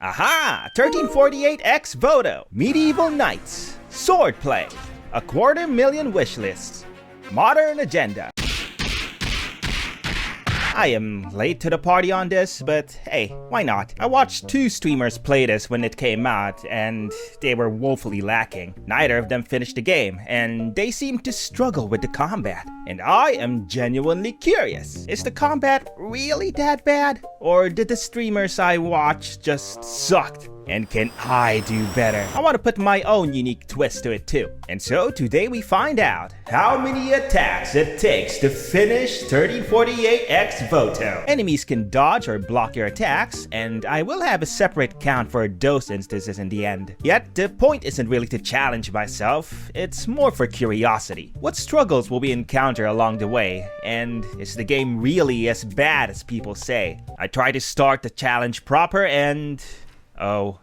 Aha! 1348X Voto, Medieval Knights, Swordplay, a 250,000 wishlists, Modern Agenda. I am late to the party on this, but hey, why not? I watched two streamers play this when it came out, and they were woefully lacking. Neither of them finished the game, and they seemed to struggle with the combat. And I am genuinely curious. Is the combat really that bad? Or did the streamers I watched just sucked? And can I do better? I want to put my own unique twist to it too. And so today we find out how many attacks it takes to finish 1348X Voto. Enemies can dodge or block your attacks, and I will have a separate count for those instances in the end. Yet the point isn't really to challenge myself, it's more for curiosity. What struggles will we encounter along the way, and is the game really as bad as people say? I try to start the challenge proper and... Oh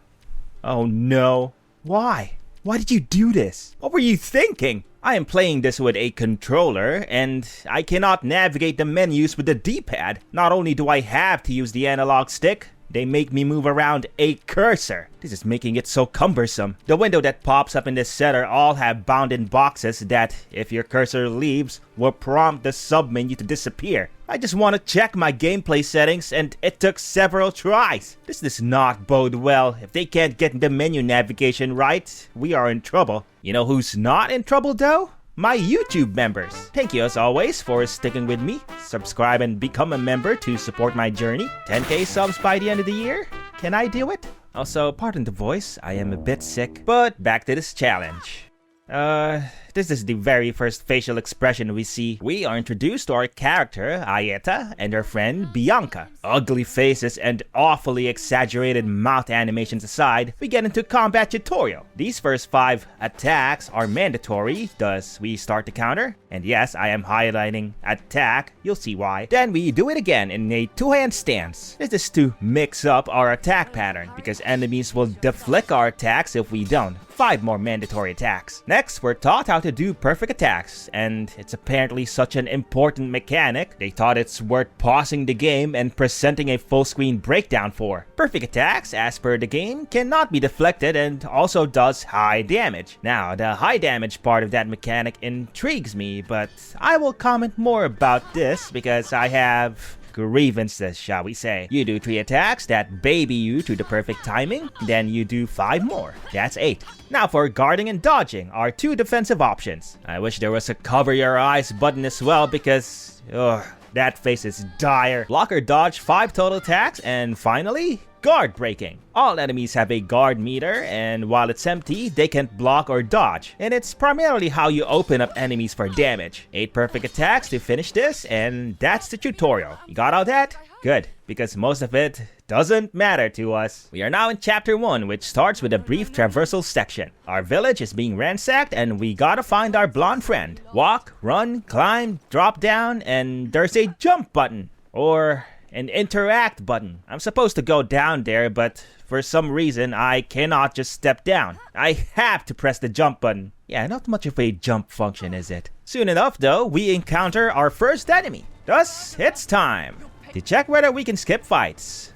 no. Why? Why did you do this? What were you thinking? I am playing this with a controller, and I cannot navigate the menus with the D-pad. Not only do I have to use the analog stick, they make me move around a cursor. This is making it so cumbersome. The window that pops up in this setter all have bound-in boxes that, if your cursor leaves, will prompt the sub-menu to disappear. I just want to check my gameplay settings, and it took several tries. This does not bode well. If they can't get the menu navigation right, we are in trouble. You know who's not in trouble though? My YouTube members. Thank you as always for sticking with me. Subscribe and become a member to support my journey. 10k subs by the end of the year? Can I do it? Also, pardon the voice, I am a bit sick. But back to this challenge. This is the very first facial expression we see. We are introduced to our character, Ayeta, and her friend, Bianca. Ugly faces and awfully exaggerated mouth animations aside, we get into combat tutorial. These first 5 attacks are mandatory, thus we start the counter. And yes, I am highlighting attack, you'll see why. Then we do it again in a 2-hand stance. This is to mix up our attack pattern, because enemies will deflect our attacks if we don't. 5 more mandatory attacks. Next, we're taught how to do perfect attacks, and it's apparently such an important mechanic, they thought it's worth pausing the game and presenting a full screen breakdown for. Perfect attacks, as per the game, cannot be deflected and also does high damage. Now, the high damage part of that mechanic intrigues me, but I will comment more about this because I have grievances, shall we say. You do 3 attacks that baby you to the perfect timing, then you do 5 more. That's 8. Now for guarding and dodging are 2 defensive options. I wish there was a cover your eyes button as well because, that face is dire. Block or dodge 5 total attacks, and finally, guard breaking. All enemies have a guard meter, and while it's empty, they can't block or dodge. And it's primarily how you open up enemies for damage. 8 perfect attacks to finish this, and that's the tutorial. You got all that? Good, because most of it doesn't matter to us. We are now in chapter 1, which starts with a brief traversal section. Our village is being ransacked, and we gotta find our blonde friend. Walk, run, climb, drop down, and there's a jump button. Or an interact button. I'm supposed to go down there, but for some reason I cannot just step down. I have to press the jump button. Yeah, not much of a jump function, is it? Soon enough though, we encounter our first enemy. Thus, it's time to check whether we can skip fights.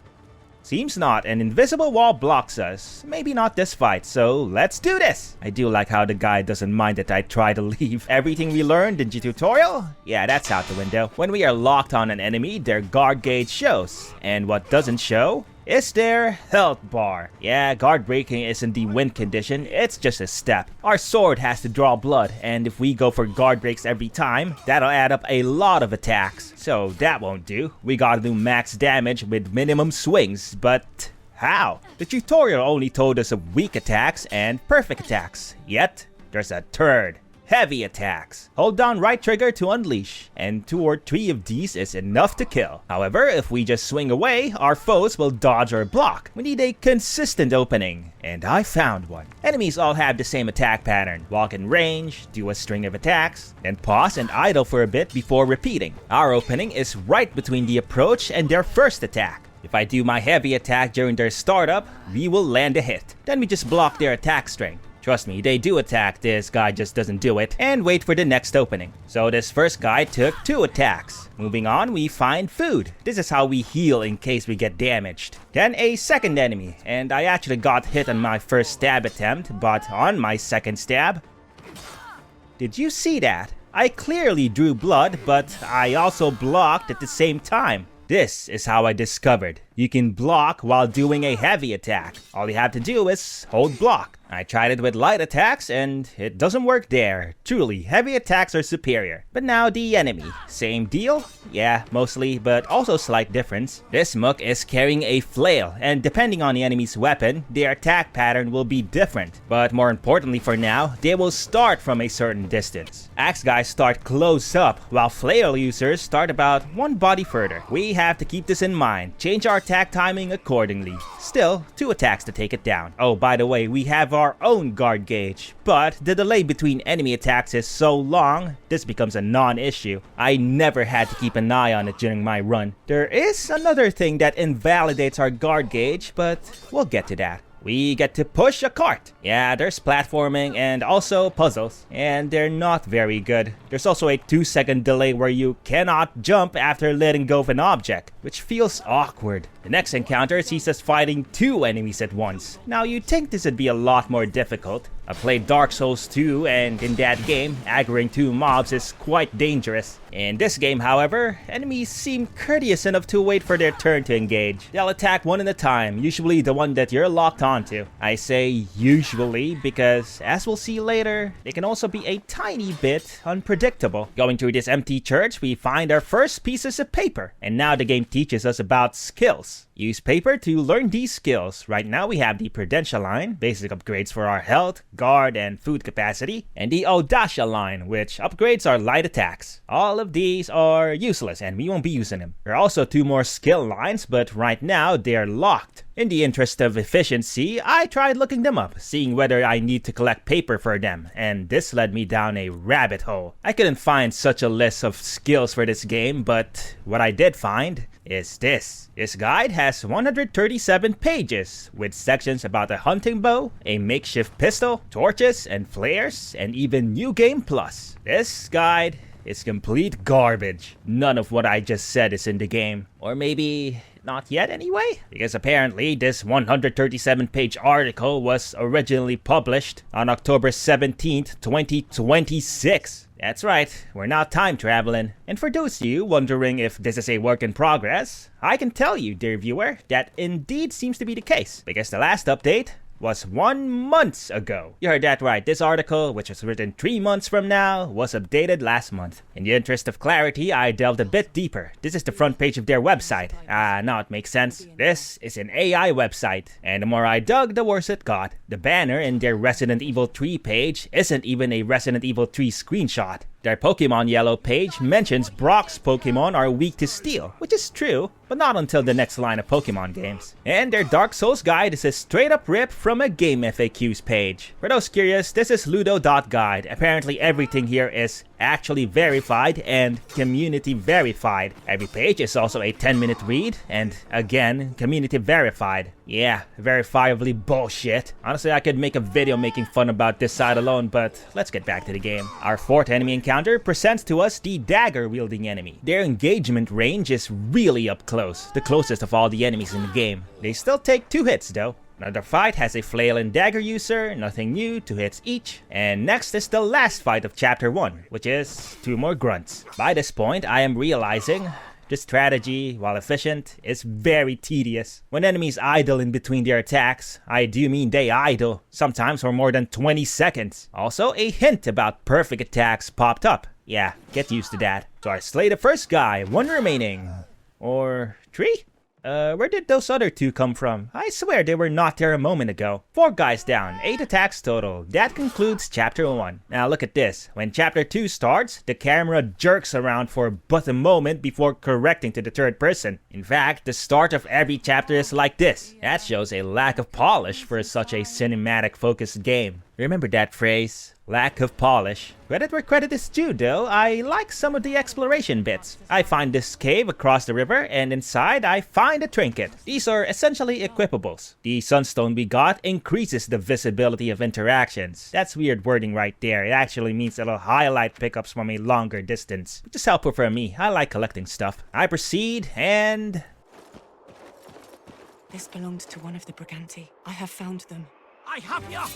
Seems not. An invisible wall blocks us. Maybe not this fight, so let's do this! I do like how the guy doesn't mind that I try to leave. Everything we learned in the tutorial? Yeah, that's out the window. When we are locked on an enemy, their guard gauge shows. And what doesn't show is their health bar. Yeah, guard breaking isn't the win condition, it's just a step. Our sword has to draw blood, and if we go for guard breaks every time, that'll add up a lot of attacks. So that won't do. We gotta do max damage with minimum swings, but how? The tutorial only told us of weak attacks and perfect attacks, yet there's a third. Heavy attacks. Hold down right trigger to unleash, and 2 or 3 of these is enough to kill. However, if we just swing away, our foes will dodge or block. We need a consistent opening, and I found one. Enemies all have the same attack pattern. Walk in range, do a string of attacks, then pause and idle for a bit before repeating. Our opening is right between the approach and their first attack. If I do my heavy attack during their startup, we will land a hit. Then we just block their attack string. Trust me, they do attack, this guy just doesn't do it, and wait for the next opening. So this first guy took 2 attacks. Moving on, we find food. This is how we heal in case we get damaged. Then a second enemy, and I actually got hit on my first stab attempt, but on my second stab... Did you see that? I clearly drew blood, but I also blocked at the same time. This is how I discovered you can block while doing a heavy attack. All you have to do is hold block. I tried it with light attacks and it doesn't work there. Truly, heavy attacks are superior. But now the enemy. Same deal? Yeah, mostly, but also slight difference. This Mook is carrying a flail, and depending on the enemy's weapon, their attack pattern will be different. But more importantly for now, they will start from a certain distance. Axe guys start close up, while flail users start about 1 body further. We have to keep this in mind. Change our attack timing accordingly. Still, 2 attacks to take it down. Oh, by the way, we have our own guard gauge, but the delay between enemy attacks is so long, this becomes a non-issue. I never had to keep an eye on it during my run. There is another thing that invalidates our guard gauge, but we'll get to that. We get to push a cart. Yeah, there's platforming and also puzzles, and they're not very good. There's also a 2-second delay where you cannot jump after letting go of an object, which feels awkward. The next encounter sees us fighting 2 enemies at once. Now you'd think this would be a lot more difficult. I played Dark Souls 2, and in that game, aggroing 2 mobs is quite dangerous. In this game, however, enemies seem courteous enough to wait for their turn to engage. They'll attack one at a time, usually the one that you're locked onto. I say usually because, as we'll see later, they can also be a tiny bit unpredictable. Going through this empty church, we find our first pieces of paper, and now the game teaches us about skills. Use paper to learn these skills. Right now we have the Prudential line, basic upgrades for our health, guard, and food capacity, and the Audacia line, which upgrades our light attacks. All of these are useless and we won't be using them. There are also 2 more skill lines, but right now they're locked. In the interest of efficiency, I tried looking them up, seeing whether I need to collect paper for them, and this led me down a rabbit hole. I couldn't find such a list of skills for this game, but what I did find is this. This guide has 137 pages, with sections about a hunting bow, a makeshift pistol, torches and flares, and even New Game Plus. This guide is complete garbage. None of what I just said is in the game. Or maybe not yet anyway? Because apparently this 137-page article was originally published on October 17th, 2026. That's right, we're now time traveling. And for those of you wondering if this is a work in progress, I can tell you, dear viewer, that indeed seems to be the case. Because the last update was 1 month ago. You heard that right, this article, which was written 3 months from now, was updated last month. In the interest of clarity, I delved a bit deeper. This is the front page of their website. Now it makes sense. This is an AI website, and the more I dug, the worse it got. The banner in their Resident Evil 3 page isn't even a Resident Evil 3 screenshot. Their Pokemon Yellow page mentions Brock's Pokemon are weak to steel, which is true, but not until the next line of Pokemon games. And their Dark Souls guide is a straight up rip from a Game FAQs page. For those curious, this is Ludo.guide. Apparently everything here is actually verified and community verified. Every page is also a 10-minute read, and again, community verified. Yeah, verifiably bullshit. Honestly, I could make a video making fun about this side alone, but let's get back to the game. Our 4th enemy encounter presents to us the dagger-wielding enemy. Their engagement range is really up close, the closest of all the enemies in the game. They still take 2 hits though. Another fight has a flail and dagger user, nothing new, 2 hits each. And next is the last fight of chapter 1, which is 2 more grunts. By this point, I am realizing this strategy, while efficient, is very tedious. When enemies idle in between their attacks, I do mean they idle, sometimes for more than 20 seconds. Also, a hint about perfect attacks popped up. Yeah, get used to that. So I slay the first guy, 1 remaining. Or 3? Where did those other 2 come from? I swear they were not there a moment ago. 4 guys down, 8 attacks total. That concludes chapter 1. Now look at this. When chapter 2 starts, the camera jerks around for but a moment before correcting to the 3rd person. In fact, the start of every chapter is like this. That shows a lack of polish for such a cinematic focused game. Remember that phrase? lack of polish. Credit where credit is due though, I like some of the exploration bits. I find this cave across the river, and inside I find a trinket. These are essentially equipables. The sunstone we got increases the visibility of interactions. That's weird wording right there. It actually means it'll highlight pickups from a longer distance, which is helpful for me. I like collecting stuff. I proceed and... This belonged to one of the Briganti. I have found them. I have ya!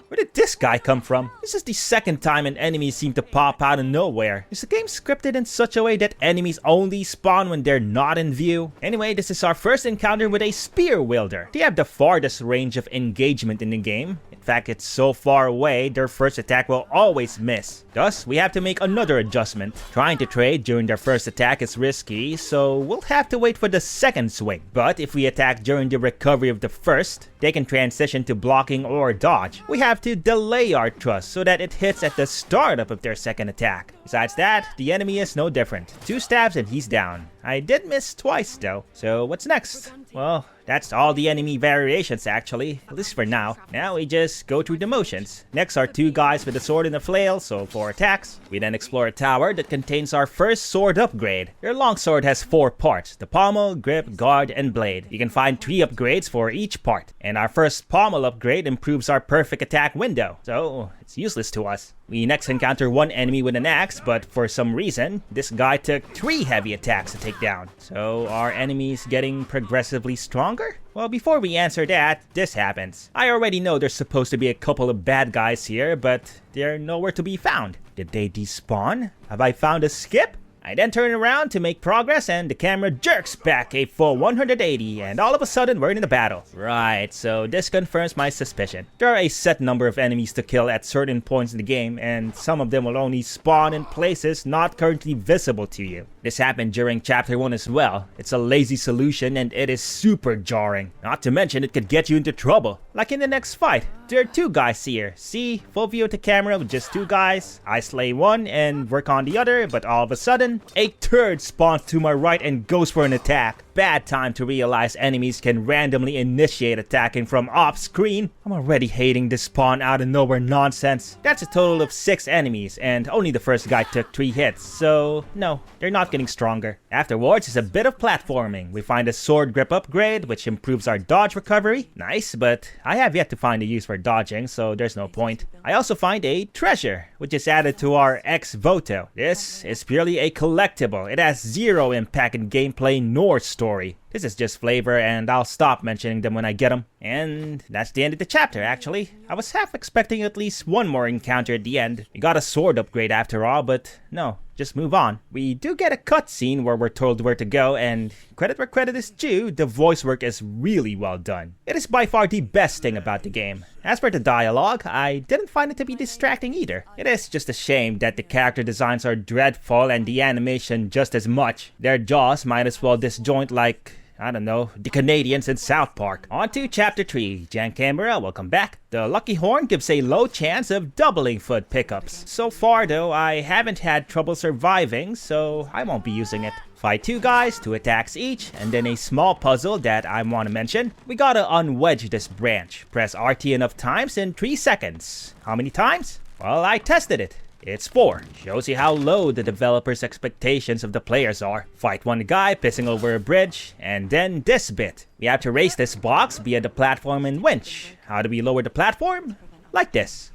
Where did this guy come from? This is the second time an enemy seemed to pop out of nowhere. Is the game scripted in such a way that enemies only spawn when they're not in view? Anyway, this is our first encounter with a spear wielder. They have the farthest range of engagement in the game. In fact, it's so far away, their first attack will always miss. Thus, we have to make another adjustment. Trying to trade during their first attack is risky, so we'll have to wait for the second swing. But if we attack during the recovery of the first, they can transition to blocking or dodge. We have to delay our thrust so that it hits at the startup of their second attack. Besides that, the enemy is no different. 2 stabs and he's down. I did miss twice though. So what's next? Well, that's all the enemy variations actually, at least for now. Now we just go through the motions. Next are 2 guys with a sword and a flail, so 4 attacks. We then explore a tower that contains our first sword upgrade. Your longsword has 4 parts: the pommel, grip, guard, and blade. You can find 3 upgrades for each part. And our first pommel upgrade improves our perfect attack window, so it's useless to us. We next encounter 1 enemy with an axe, but for some reason, this guy took 3 heavy attacks to take down. So are enemies getting progressively stronger? Well, before we answer that, this happens. I already know there's supposed to be a couple of bad guys here, but they're nowhere to be found. Did they despawn? Have I found a skip? I then turn around to make progress and the camera jerks back a full 180 and all of a sudden we're in a battle. Right, so this confirms my suspicion. There are a set number of enemies to kill at certain points in the game, and some of them will only spawn in places not currently visible to you. This happened during chapter 1 as well. It's a lazy solution and it is super jarring. Not to mention it could get you into trouble. Like in the next fight, there are 2 guys here. See, full view of the camera with just 2 guys. I slay one and work on the other, but all of a sudden, a third spawns to my right and goes for an attack. Bad time to realize enemies can randomly initiate attacking from off screen. I'm already hating this spawn out of nowhere nonsense. That's a total of 6 enemies and only the first guy took 3 hits, so no, they're not getting stronger. Afterwards is a bit of platforming. We find a sword grip upgrade which improves our dodge recovery. Nice, but I have yet to find a use for dodging, so there's no point. I also find a treasure which is added to our ex voto. This is purely a collectible. It has 0 impact in gameplay nor story. This is just flavor and I'll stop mentioning them when I get them. And that's the end of the chapter actually. I was half expecting at least 1 more encounter at the end. We got a sword upgrade after all, but no, just move on. We do get a cutscene where we're told where to go, and credit where credit is due, the voice work is really well done. It is by far the best thing about the game. As for the dialogue, I didn't find it to be distracting either. It is just a shame that the character designs are dreadful and the animation just as much. Their jaws might as well disjoint like, I don't know, the Canadians in South Park. On to chapter 3. Jan Camera, welcome back. The Lucky Horn gives a low chance of doubling foot pickups. So far though, I haven't had trouble surviving, so I won't be using it. Fight 2 guys, 2 attacks each, and then a small puzzle that I want to mention. We gotta unwedge this branch. Press RT enough times in 3 seconds. How many times? Well, I tested it. It's 4. Shows you how low the developers' expectations of the players are. Fight 1 guy pissing over a bridge, and then this bit. We have to raise this box via the platform and winch. How do we lower the platform? Like this.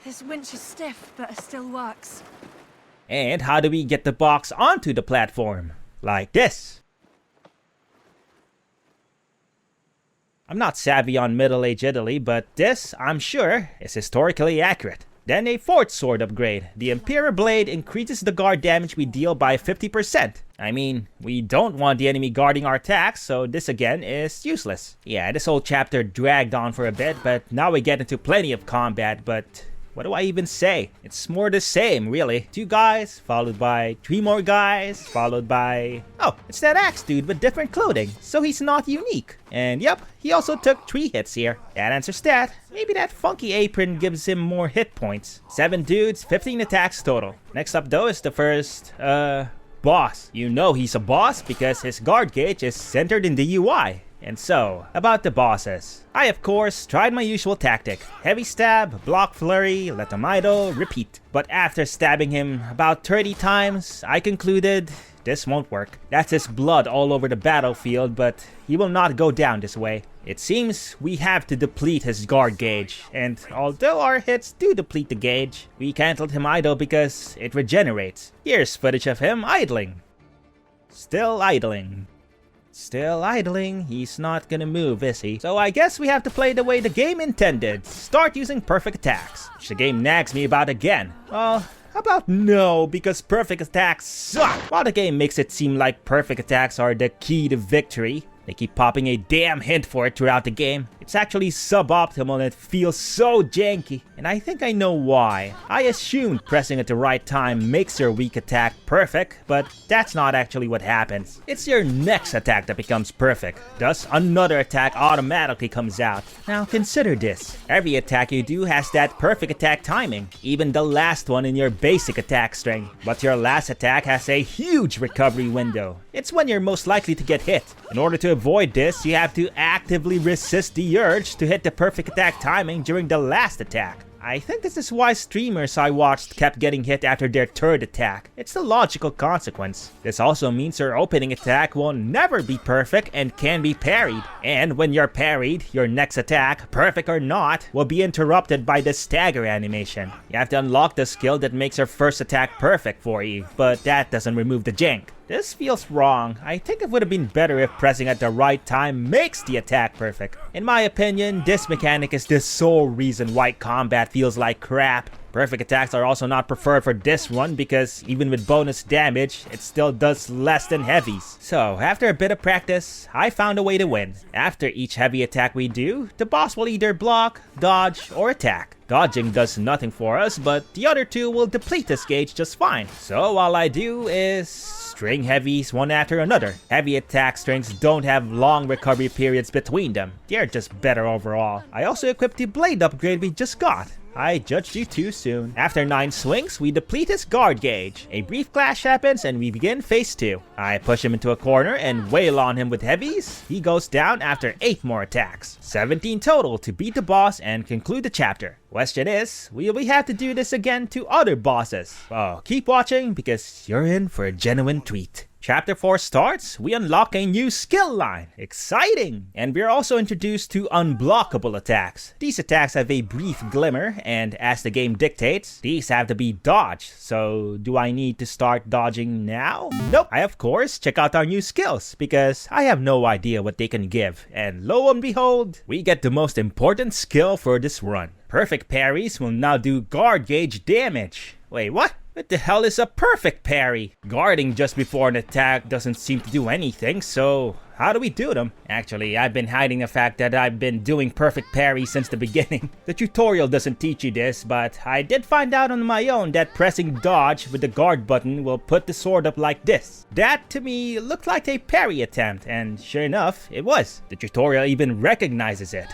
This winch is stiff, but it still works. And how do we get the box onto the platform? Like this. I'm not savvy on Middle Age Italy, but this, I'm sure, is historically accurate. Then a 4th sword upgrade. The Imperial Blade increases the guard damage we deal by 50%. I mean, we don't want the enemy guarding our attacks, so this again is useless. Yeah, this whole chapter dragged on for a bit, but now we get into plenty of combat, but what do I even say? It's more the same, really. 2 guys, followed by 3 more guys, followed by... Oh, it's that axe dude with different clothing, so he's not unique. And yep, he also took 3 hits here. That answers that. Maybe that funky apron gives him more hit points. 7 dudes, 15 attacks total. Next up though is the first, boss. You know he's a boss because his guard gauge is centered in the UI. And so, about the bosses. I of course tried my usual tactic. Heavy stab, block flurry, let him idle, repeat. But after stabbing him about 30 times, I concluded this won't work. That's his blood all over the battlefield, but he will not go down this way. It seems we have to deplete his guard gauge, and although our hits do deplete the gauge, we can't let him idle because it regenerates. Here's footage of him idling. Still idling. Still idling. He's not gonna move, is he? So I guess we have to play the way the game intended. Start using perfect attacks, which the game nags me about again. Well, how about no, because perfect attacks suck. While the game makes it seem like perfect attacks are the key to victory, they keep popping a damn hint for it throughout the game. It's actually suboptimal and it feels so janky. And I think I know why. I assumed pressing at the right time makes your weak attack perfect, but that's not actually what happens. It's your next attack that becomes perfect. Thus, another attack automatically comes out. Now consider this. Every attack you do has that perfect attack timing, even the last one in your basic attack string. But your last attack has a huge recovery window. It's when you're most likely to get hit. In order to avoid this, you have to actively resist the urge to hit the perfect attack timing during the last attack. I think this is why streamers I watched kept getting hit after their third attack. It's the logical consequence. This also means your opening attack will never be perfect and can be parried. And when you're parried, your next attack, perfect or not, will be interrupted by the stagger animation. You have to unlock the skill that makes your first attack perfect for you, but that doesn't remove the jank. This feels wrong. I think it would have been better if pressing at the right time makes the attack perfect. In my opinion, this mechanic is the sole reason why combat feels like crap. Perfect attacks are also not preferred for this run because even with bonus damage, it still does less than heavies. So after a bit of practice, I found a way to win. After each heavy attack we do, the boss will either block, dodge, or attack. Dodging does nothing for us, but the other two will deplete this gauge just fine. So all I do is string heavies one after another. Heavy attack strings don't have long recovery periods between them. They're just better overall. I also equipped the blade upgrade we just got. I judged you too soon. After 9 swings, we deplete his guard gauge. A brief clash happens and we begin phase 2. I push him into a corner and wail on him with heavies. He goes down after 8 more attacks. 17 total to beat the boss and conclude the chapter. Question is, will we have to do this again to other bosses? Well, keep watching because you're in for a genuine treat. Chapter 4 starts, we unlock a new skill line. Exciting! And we're also introduced to unblockable attacks. These attacks have a brief glimmer, and as the game dictates, these have to be dodged. So, do I need to start dodging now? Nope. I of course check out our new skills, because I have no idea what they can give. And lo and behold, we get the most important skill for this run. Perfect parries will now do guard gauge damage. Wait, what? What the hell is a perfect parry? Guarding just before an attack doesn't seem to do anything, so how do we do them? Actually, I've been hiding the fact that I've been doing perfect parry since the beginning. The tutorial doesn't teach you this, but I did find out on my own that pressing dodge with the guard button will put the sword up like this. That to me looked like a parry attempt, and sure enough, it was. The tutorial even recognizes it.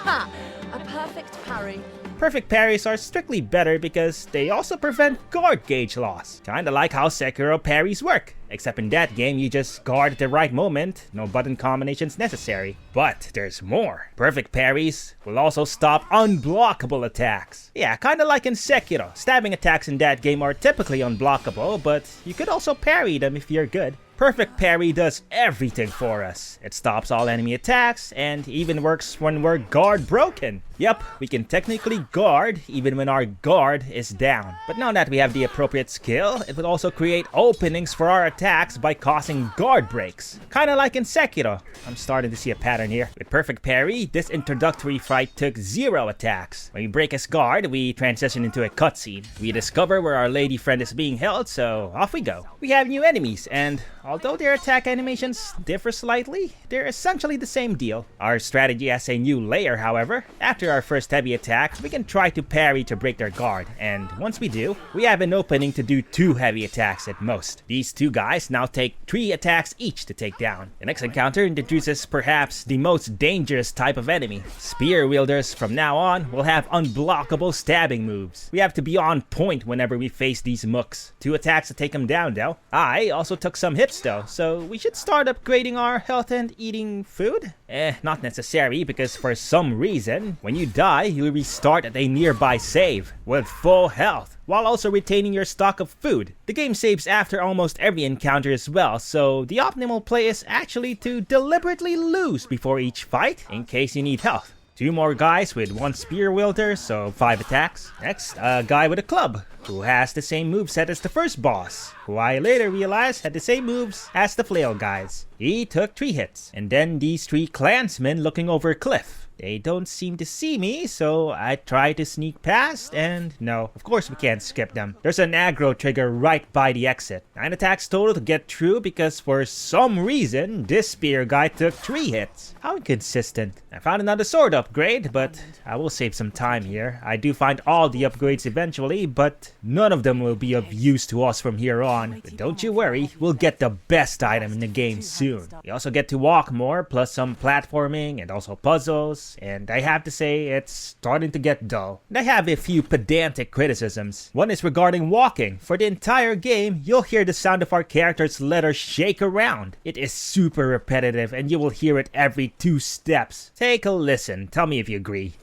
A perfect parry. Perfect parries are strictly better because they also prevent guard gauge loss. Kinda like how Sekiro parries work. Except in that game, you just guard at the right moment, no button combinations necessary. But there's more. Perfect parries will also stop unblockable attacks. Yeah, kinda like in Sekiro. Stabbing attacks in that game are typically unblockable, but you could also parry them if you're good. Perfect parry does everything for us. It stops all enemy attacks and even works when we're guard broken. Yep, we can technically guard even when our guard is down. But now that we have the appropriate skill, it will also create openings for our attacks by causing guard breaks. Kinda like in Sekiro. I'm starting to see a pattern here. With perfect parry, this introductory fight took 0 attacks. When we break his guard, we transition into a cutscene. We discover where our lady friend is being held, so off we go. We have new enemies, and although their attack animations differ slightly, they're essentially the same deal. Our strategy has a new layer, however. After our first heavy attack, we can try to parry to break their guard, and once we do, we have an opening to do 2 heavy attacks at most. These 2 guys guys now take 3 attacks each to take down. The next encounter introduces perhaps the most dangerous type of enemy. Spear wielders from now on will have unblockable stabbing moves. We have to be on point whenever we face these mooks. 2 attacks to take them down though. I also took some hits though, so we should start upgrading our health and eating food? Not necessary, because for some reason, when you die, you restart at a nearby save with full health, while also retaining your stock of food. The game saves after almost every encounter as well, so the optimal play is actually to deliberately lose before each fight, in case you need health. 2 more guys with 1 spear wielder, so 5 attacks. Next, a guy with a club, who has the same moveset as the first boss, who I later realized had the same moves as the flail guys. He took 3 hits. And then these 3 clansmen looking over a cliff. They don't seem to see me, so I try to sneak past, and no, of course we can't skip them. There's an aggro trigger right by the exit. 9 attacks total to get through, because for some reason, this spear guy took 3 hits. How inconsistent. I found another sword upgrade, but I will save some time here. I do find all the upgrades eventually, but none of them will be of use to us from here on. But don't you worry, we'll get the best item in the game soon. We also get to walk more, plus some platforming and also puzzles. And I have to say, it's starting to get dull. And I have a few pedantic criticisms. One is regarding walking. For the entire game, you'll hear the sound of our character's letters shake around. It is super repetitive, and you will hear it every 2 steps. Take a listen, tell me if you agree.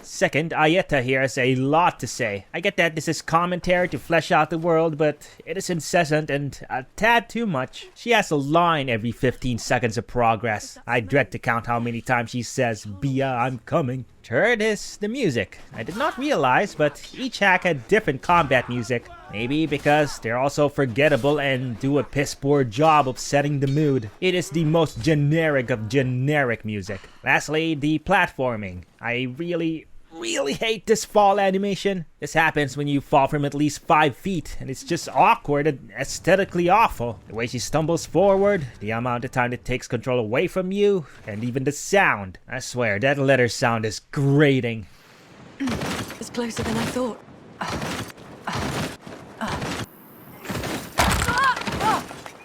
Second, Ayeta here has a lot to say. I get that this is commentary to flesh out the world, but it is incessant and a tad too much. She has a line every 15 seconds of progress. I dread to count how many times she says, "Bia, I'm coming." Third is the music. I did not realize, but each hack had different combat music. Maybe because they're also forgettable and do a piss poor job of setting the mood. It is the most generic of generic music. Lastly, the platforming. I really hate this fall animation. This happens when you fall from at least 5 feet, and it's just awkward and aesthetically awful. The way she stumbles forward, the amount of time it takes control away from you, and even the sound. I swear, that letter sound is grating. It's closer than I thought.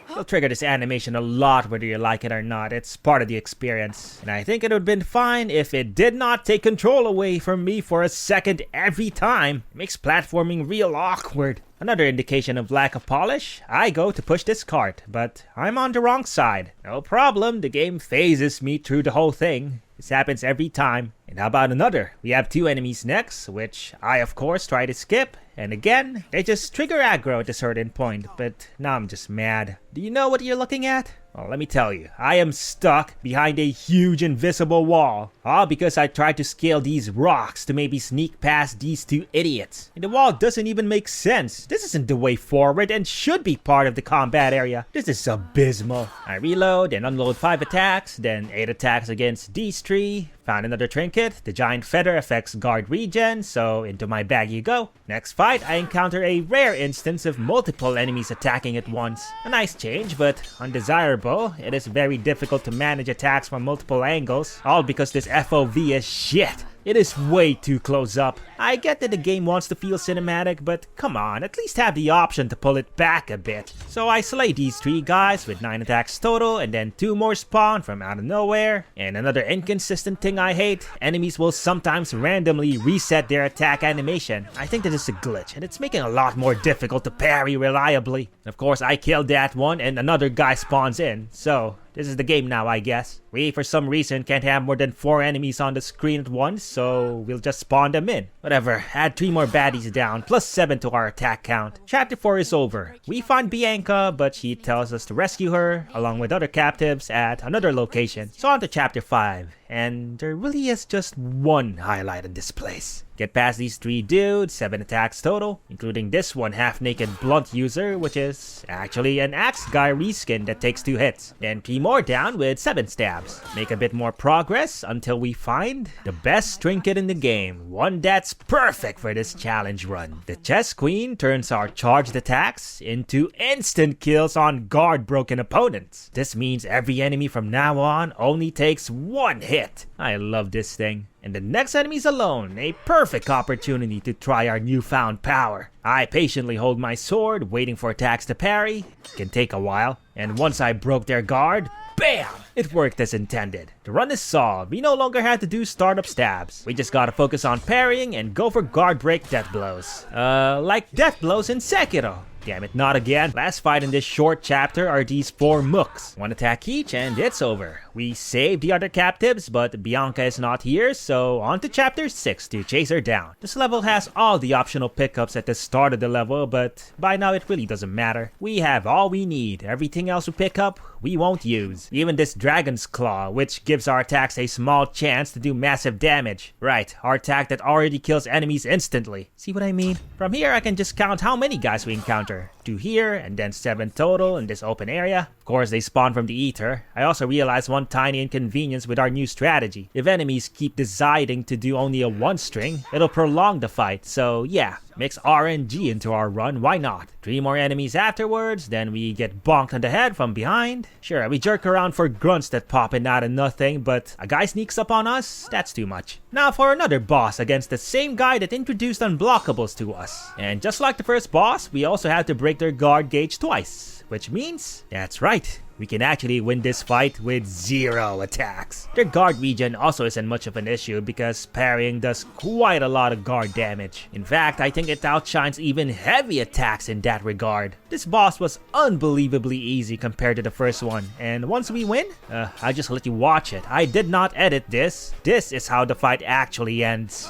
You'll trigger this animation a lot whether you like it or not. It's part of the experience. And I think it would have been fine if it did not take control away from me for a second every time. It makes platforming real awkward. Another indication of lack of polish, I go to push this cart, but I'm on the wrong side. No problem, the game phases me through the whole thing. This happens every time. And how about another? We have 2 enemies next, which I of course try to skip. And again, they just trigger aggro at a certain point, but now I'm just mad. Do you know what you're looking at? Well, let me tell you, I am stuck behind a huge invisible wall. All because I tried to scale these rocks to maybe sneak past these 2 idiots. And the wall doesn't even make sense. This isn't the way forward and should be part of the combat area. This is abysmal. I reload and unload 5 attacks, then 8 attacks against these 3. Found another trinket. The giant feather affects guard regen, so into my bag you go. Next fight, I encounter a rare instance of multiple enemies attacking at once. A nice change, but undesirable. It is very difficult to manage attacks from multiple angles, all because this FOV is shit. It is way too close up. I get that the game wants to feel cinematic, but come on, at least have the option to pull it back a bit. So I slay these 3 guys with 9 attacks total, and then 2 more spawn from out of nowhere. And another inconsistent thing I hate, enemies will sometimes randomly reset their attack animation. I think that is a glitch, and it's making it a lot more difficult to parry reliably. And of course, I killed that one, and another guy spawns in, so this is the game now, I guess. We, for some reason, can't have more than 4 enemies on the screen at once, so we'll just spawn them in. Whatever, add 3 more baddies down, plus 7 to our attack count. Chapter 4 is over. We find Bianca, but she tells us to rescue her, along with other captives, at another location. So on to Chapter 5, and there really is just one highlight in this place. Get past these 3 dudes, 7 attacks total, including this one half-naked blunt user, which is actually an axe guy reskin that takes 2 hits. Then 3 more down with 7 stabs. Make a bit more progress until we find the best trinket in the game, one that's perfect for this challenge run. The Chess Queen turns our charged attacks into instant kills on guard-broken opponents. This means every enemy from now on only takes 1 hit. I love this thing. and the next enemy's alone, a perfect opportunity to try our newfound power. I patiently hold my sword, waiting for attacks to parry. It can take a while, and once I broke their guard, bam! It worked as intended. The run is solved. We no longer had to do startup stabs. We just gotta focus on parrying and go for guard break death blows. Like death blows in Sekiro. Damn it, not again. Last fight in this short chapter are these 4 mooks. One attack each and it's over. We saved the other captives, but Bianca is not here, so on to chapter 6 to chase her down. This level has all the optional pickups at the start of the level, but by now it really doesn't matter. We have all we need. Everything else we pick up, we won't use. Even this Dragon's Claw, which gives our attacks a small chance to do massive damage. Right, our attack that already kills enemies instantly. See what I mean? From here I can just count how many guys we encounter. 2 here, and then 7 total in this open area. Of course, they spawn from the ether. I also realized one tiny inconvenience with our new strategy. If enemies keep deciding to do only a 1 string, it'll prolong the fight, so yeah. Mix RNG into our run, why not? 3 more enemies afterwards, then we get bonked on the head from behind. Sure, we jerk around for grunts that pop in out of nothing, but a guy sneaks up on us? That's too much. Now for another boss against the same guy that introduced unblockables to us. And just like the first boss, we also have to break their guard gauge twice. Which means, that's right, we can actually win this fight with 0 attacks. Their guard region also isn't much of an issue because parrying does quite a lot of guard damage. In fact, I think it outshines even heavy attacks in that regard. This boss was unbelievably easy compared to the first one, and once we win, I'll just let you watch it. I did not edit this. This is how the fight actually ends.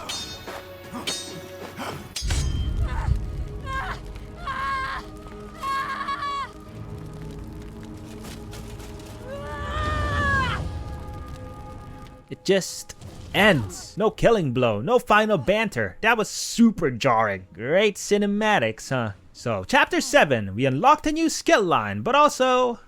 It just ends. No killing blow, no final banter. That was super jarring. Great cinematics, huh? So, chapter 7, we unlocked a new skill line, but also...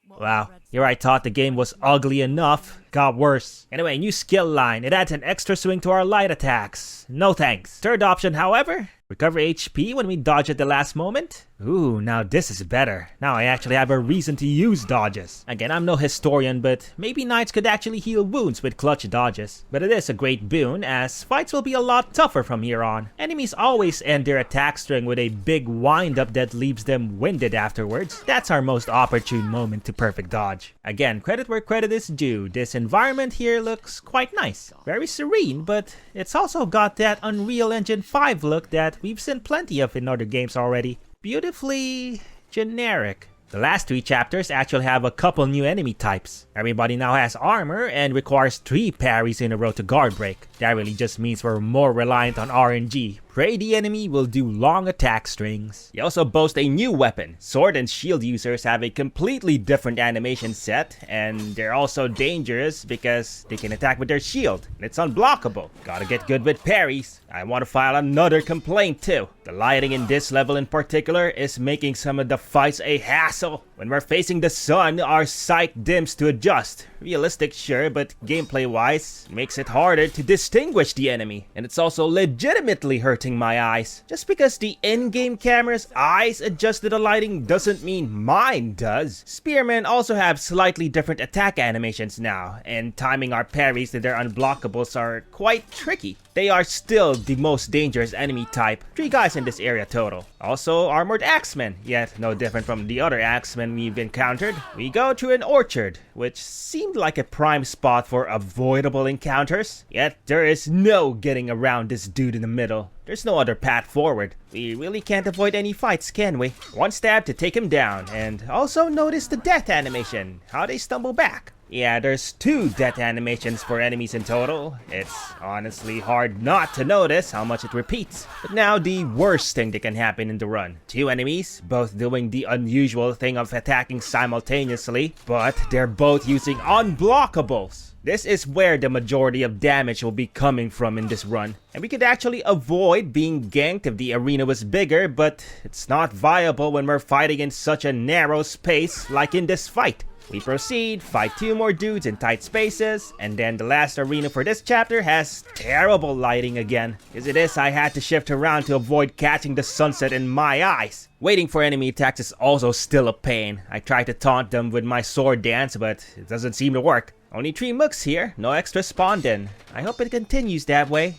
Wow, here I thought the game was ugly enough. Got worse. Anyway, new skill line. It adds an extra swing to our light attacks. No thanks. Third option, however, recover HP when we dodge at the last moment. Ooh, now this is better. Now I actually have a reason to use dodges. Again, I'm no historian, but maybe knights could actually heal wounds with clutch dodges. But it is a great boon, as fights will be a lot tougher from here on. Enemies always end their attack string with a big wind-up that leaves them winded afterwards. That's our most opportune moment to perfect dodge. Again, credit where credit is due. This environment here looks quite nice. Very serene, but it's also got that Unreal Engine 5 look that we've seen plenty of in other games already. Beautifully generic. The last 3 chapters actually have a couple new enemy types. Everybody now has armor and requires 3 parries in a row to guard break. That really just means we're more reliant on RNG. Pray the enemy will do long attack strings. They also boast a new weapon. Sword and shield users have a completely different animation set, and they're also dangerous because they can attack with their shield, and it's unblockable. Gotta get good with parries. I want to file another complaint too. The lighting in this level in particular is making some of the fights a hassle. When we're facing the sun, our sight dims to adjust. Realistic, sure, but gameplay-wise, makes it harder to distinguish the enemy. And it's also legitimately hurting my eyes. Just because the in-game camera's eyes adjusted the lighting doesn't mean mine does. Spearmen also have slightly different attack animations now, and timing our parries to their unblockables are quite tricky. They are still the most dangerous enemy type. 3 guys in this area total. Also armored axemen, yet no different from the other axemen we've encountered. We go to an orchard, which seemed like a prime spot for avoidable encounters. Yet there is no getting around this dude in the middle. There's no other path forward. We really can't avoid any fights, can we? 1 stab to take him down, and also notice the death animation, how they stumble back. Yeah, there's 2 death animations for enemies in total. It's honestly hard not to notice how much it repeats. But now the worst thing that can happen in the run. 2 enemies, both doing the unusual thing of attacking simultaneously, but they're both using unblockables. This is where the majority of damage will be coming from in this run. And we could actually avoid being ganked if the arena was bigger, but it's not viable when we're fighting in such a narrow space like in this fight. We proceed, fight 2 more dudes in tight spaces, and then the last arena for this chapter has terrible lighting again. As it is, I had to shift around to avoid catching the sunset in my eyes. Waiting for enemy attacks is also still a pain. I try to taunt them with my sword dance, but it doesn't seem to work. Only 3 mooks here, no extra spawned in. I hope it continues that way.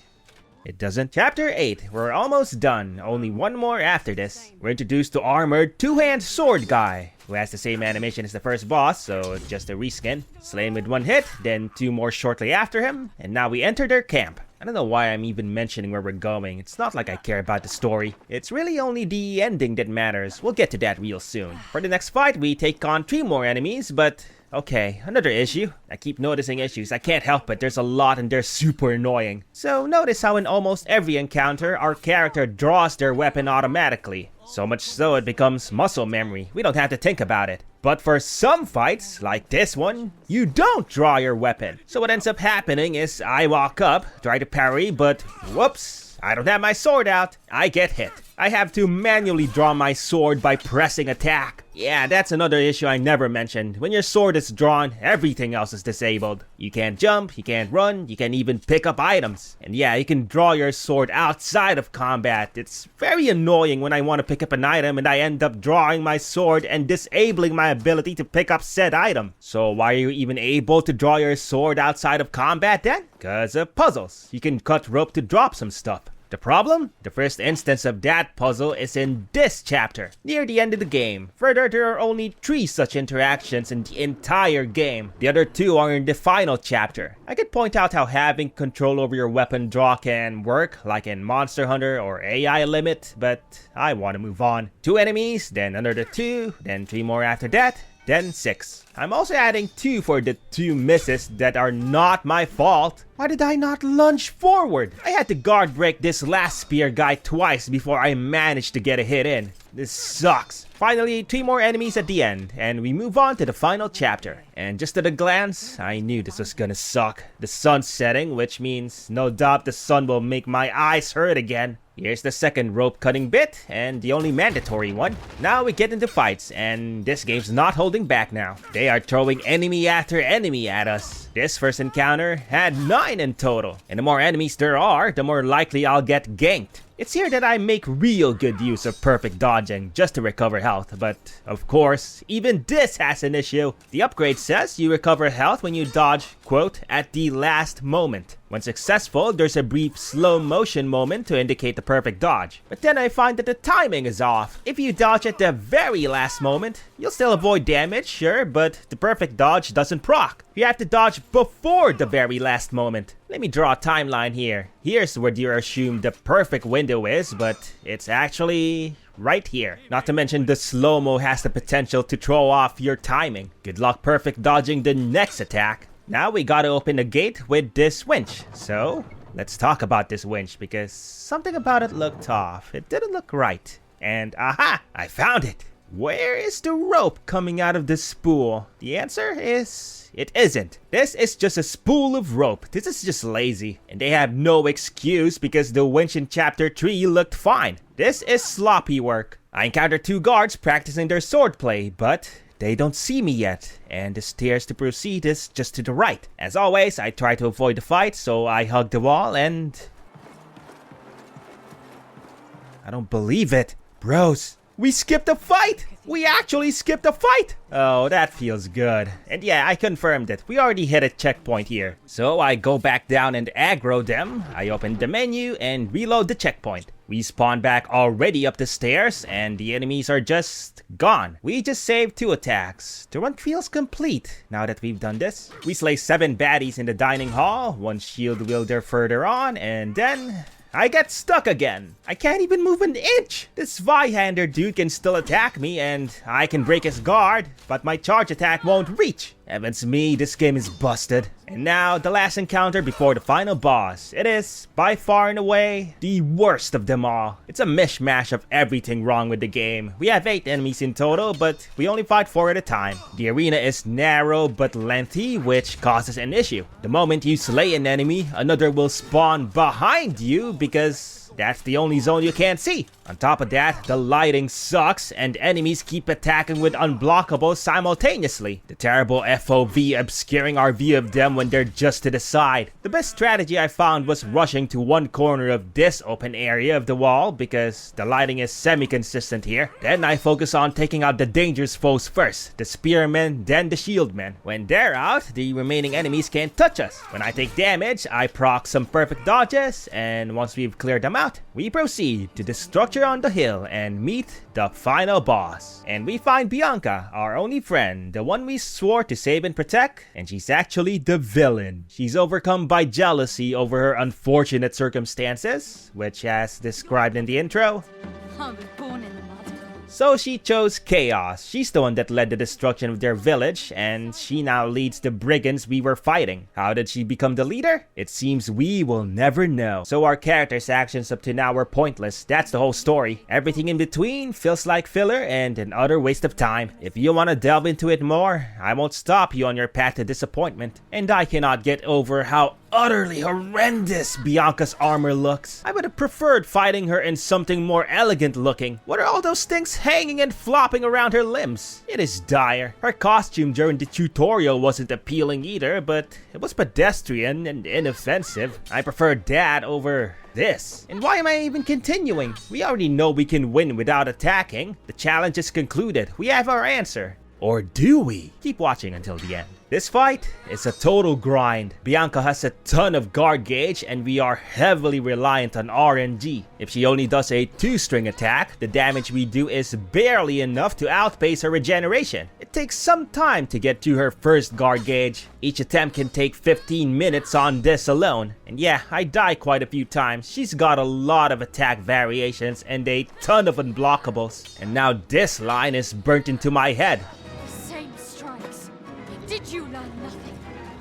It doesn't. Chapter 8, we're almost done. Only one more after this. We're introduced to armored 2-hand sword guy, who has the same animation as the first boss, so it's just a reskin. Slain with 1 hit, then 2 more shortly after him, and now we enter their camp. I don't know why I'm even mentioning where we're going. It's not like I care about the story. It's really only the ending that matters. We'll get to that real soon. For the next fight, we take on 3 more enemies, but okay, another issue. I keep noticing issues. I can't help it. There's a lot and they're super annoying. So notice how in almost every encounter, our character draws their weapon automatically. So much so it becomes muscle memory. We don't have to think about it. But for some fights, like this one, you don't draw your weapon. So what ends up happening is I walk up, try to parry, but whoops, I don't have my sword out. I get hit. I have to manually draw my sword by pressing attack. Yeah, that's another issue I never mentioned. When your sword is drawn, everything else is disabled. You can't jump, you can't run, you can't even pick up items. And yeah, you can draw your sword outside of combat. It's very annoying when I want to pick up an item and I end up drawing my sword and disabling my ability to pick up said item. So why are you even able to draw your sword outside of combat then? Because of puzzles. You can cut rope to drop some stuff. The problem? The first instance of that puzzle is in this chapter, near the end of the game. Further, there are only 3 such interactions in the entire game. The other 2 are in the final chapter. I could point out how having control over your weapon draw can work, like in Monster Hunter or AI Limit, but I want to move on. 2 enemies, then another 2, then 3 more after that, then 6. I'm also adding 2 for the 2 misses that are not my fault. Why did I not lunge forward? I had to guard break this last spear guy twice before I managed to get a hit in. This sucks. Finally, 3 more enemies at the end, and we move on to the final chapter. And just at a glance, I knew this was gonna suck. The sun's setting, which means no doubt the sun will make my eyes hurt again. Here's the second rope cutting bit, and the only mandatory one. Now we get into fights, and this game's not holding back now. They are throwing enemy after enemy at us. This first encounter had 9 in total, and the more enemies there are, the more likely I'll get ganked. It's here that I make real good use of perfect dodging just to recover health, but of course, even this has an issue. The upgrade says you recover health when you dodge, quote, at the last moment. When successful, there's a brief slow motion moment to indicate the perfect dodge. But then I find that the timing is off. If you dodge at the very last moment, you'll still avoid damage, sure, but the perfect dodge doesn't proc. You have to dodge before the very last moment. Let me draw a timeline here. Here's where you assume the perfect window is, but it's actually right here. Not to mention the slow-mo has the potential to throw off your timing. Good luck perfect dodging the next attack. Now we gotta open the gate with this winch. So, let's talk about this winch because something about it looked off. It didn't look right. And aha! I found it! Where is the rope coming out of the spool? The answer is it isn't. This is just a spool of rope. This is just lazy. And they have no excuse because the winch in chapter 3 looked fine. This is sloppy work. I encountered 2 guards practicing their swordplay, but they don't see me yet, and the stairs to proceed is just to the right. As always, I try to avoid the fight, so I hug the wall and I don't believe it. Bros, we skipped a fight! We actually skipped a fight! Oh, that feels good. And yeah, I confirmed it. We already hit a checkpoint here. So I go back down and aggro them. I open the menu and reload the checkpoint. We spawn back already up the stairs and the enemies are just gone. We just saved 2 attacks. The run feels complete now that we've done this. We slay 7 baddies in the dining hall, 1 shield wielder further on, and then I get stuck again. I can't even move an inch. This Zweihander dude can still attack me and I can break his guard, but my charge attack won't reach. Heavens me, this game is busted. And now, the last encounter before the final boss. It is, by far and away, the worst of them all. It's a mishmash of everything wrong with the game. We have 8 enemies in total, but we only fight 4 at a time. The arena is narrow but lengthy, which causes an issue. The moment you slay an enemy, another will spawn behind you because That's the only zone you can't see. On top of that, the lighting sucks and enemies keep attacking with unblockables simultaneously. The terrible FOV obscuring our view of them when they're just to the side. The best strategy I found was rushing to one corner of this open area of the wall because the lighting is semi-consistent here. Then I focus on taking out the dangerous foes first, the spearmen, then the shieldmen. When they're out, the remaining enemies can't touch us. When I take damage, I proc some perfect dodges, and once we've cleared them out, we proceed to the structure on the hill and meet the final boss. And we find Bianca, our only friend, the one we swore to save and protect, and she's actually the villain. She's overcome by jealousy over her unfortunate circumstances, which as described in the intro, I was born in the mud. so she chose chaos. She's the one that led the destruction of their village, and she now leads the brigands we were fighting. How did she become the leader? It seems we will never know. So our characters' actions up to now were pointless. That's the whole story. Everything in between feels like filler and an utter waste of time. If you want to delve into it more, I won't stop you on your path to disappointment. And I cannot get over how utterly horrendous Bianca's armor looks. I would have preferred fighting her in something more elegant looking. What are all those things hanging and flopping around her limbs? It is dire. Her costume during the tutorial wasn't appealing either, but it was pedestrian and inoffensive. I prefer that over this. And why am I even continuing? We already know we can win without attacking. The challenge is concluded. We have our answer. Or do we? Keep watching until the end. This fight is a total grind. Bianca has a ton of guard gauge and we are heavily reliant on RNG. If she only does a 2-string attack, the damage we do is barely enough to outpace her regeneration. It takes some time to get to her first guard gauge. Each attempt can take 15 minutes on this alone. And yeah, I die quite a few times. She's got a lot of attack variations and a ton of unblockables. And now this line is burnt into my head. Same strikes. Did you learn nothing?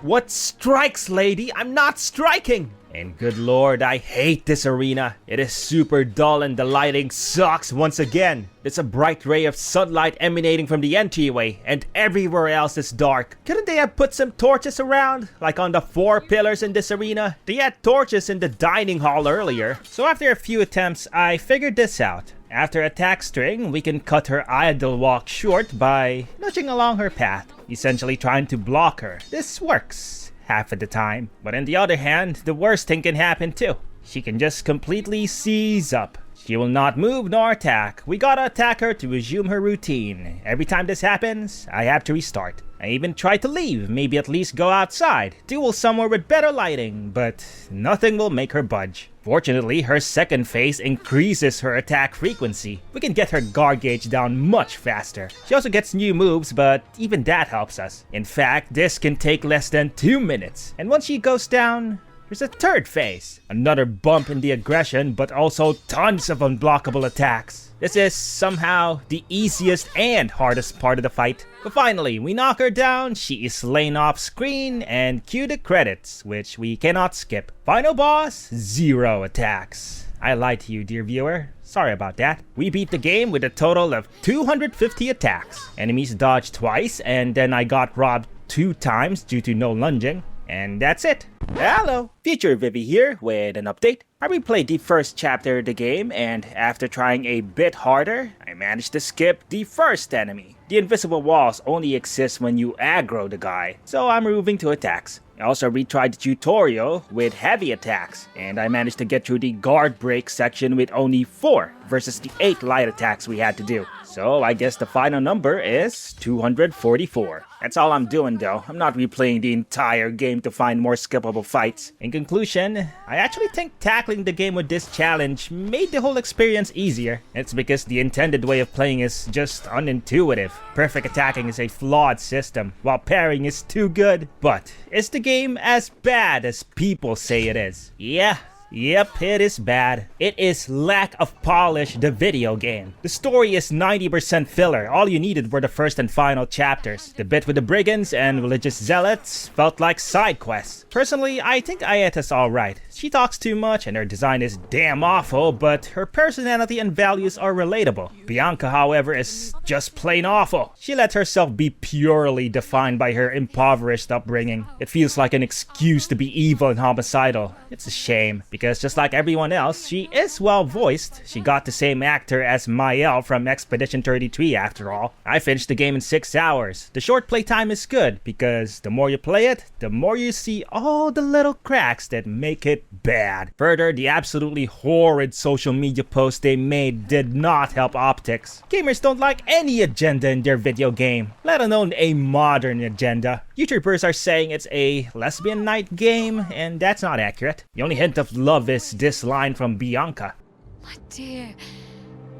What strikes, lady? I'm not striking! And good lord, I hate this arena. It is super dull and the lighting sucks once again. There's a bright ray of sunlight emanating from the entryway and everywhere else is dark. Couldn't they have put some torches around? Like on the 4 pillars in this arena? They had torches in the dining hall earlier. So after a few attempts, I figured this out. After attack string, we can cut her idle walk short by nudging along her path, essentially trying to block her. This works half of the time. But on the other hand, the worst thing can happen too. She can just completely seize up. She will not move nor attack. We gotta attack her to resume her routine. Every time this happens, I have to restart. I even tried to leave, maybe at least go outside, duel somewhere with better lighting, but nothing will make her budge. Fortunately, her second phase increases her attack frequency. We can get her guard gauge down much faster. She also gets new moves, but even that helps us. In fact, this can take less than 2 minutes. And once she goes down, there's a third phase. Another bump in the aggression, but also tons of unblockable attacks. This is somehow the easiest and hardest part of the fight. But finally, we knock her down, she is slain off screen, and cue the credits, which we cannot skip. Final boss, 0 attacks. I lied to you, dear viewer. Sorry about that. We beat the game with a total of 250 attacks. Enemies dodged twice, and then I got robbed 2 times due to no lunging. And that's it. Hello, Future Vivi here with an update. I replayed the first chapter of the game, and after trying a bit harder, I managed to skip the first enemy. The invisible walls only exist when you aggro the guy, so I'm moving to attacks. I also retried the tutorial with heavy attacks, and I managed to get through the guard break section with only 4 versus the 8 light attacks we had to do. So I guess the final number is 244. That's all I'm doing though. I'm not replaying the entire game to find more skippable fights. In conclusion, I actually think tackling the game with this challenge made the whole experience easier. It's because the intended way of playing is just unintuitive. Perfect attacking is a flawed system, while parrying is too good. But is the game as bad as people say it is? Yeah. Yep, it is bad. It is lack of polish, the video game. The story is 90% filler. All you needed were the first and final chapters. The bit with the brigands and religious zealots felt like side quests. Personally, I think Ayeta's alright. She talks too much and her design is damn awful, but her personality and values are relatable. Bianca, however, is just plain awful. She lets herself be purely defined by her impoverished upbringing. It feels like an excuse to be evil and homicidal. It's a shame, because because just like everyone else, she is well voiced. She got the same actor as Mael from Expedition 33 after all. I finished the game in 6 hours. The short play time is good because the more you play it, the more you see all the little cracks that make it bad. Further, the absolutely horrid social media posts they made did not help optics. Gamers don't like any agenda in their video game, let alone a modern agenda. YouTubers are saying it's a lesbian night game, and that's not accurate. The only hint of love is this line from Bianca. My dear,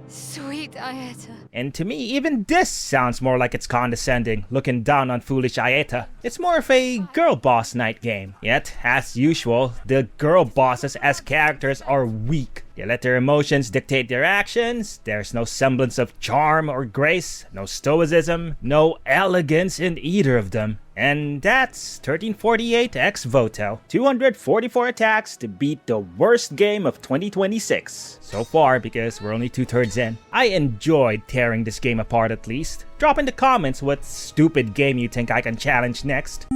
sweet Ayeta. And to me, even this sounds more like it's condescending, looking down on foolish Ayeta. It's more of a girl boss night game. Yet, as usual, the girl bosses as characters are weak. They let their emotions dictate their actions. There's no semblance of charm or grace, no stoicism, no elegance in either of them. And that's 1348 X Voto. 244 attacks to beat the worst game of 2026. So far, because we're only 2/3 in. I enjoyed tearing this game apart at least. Drop in the comments what stupid game you think I can challenge next.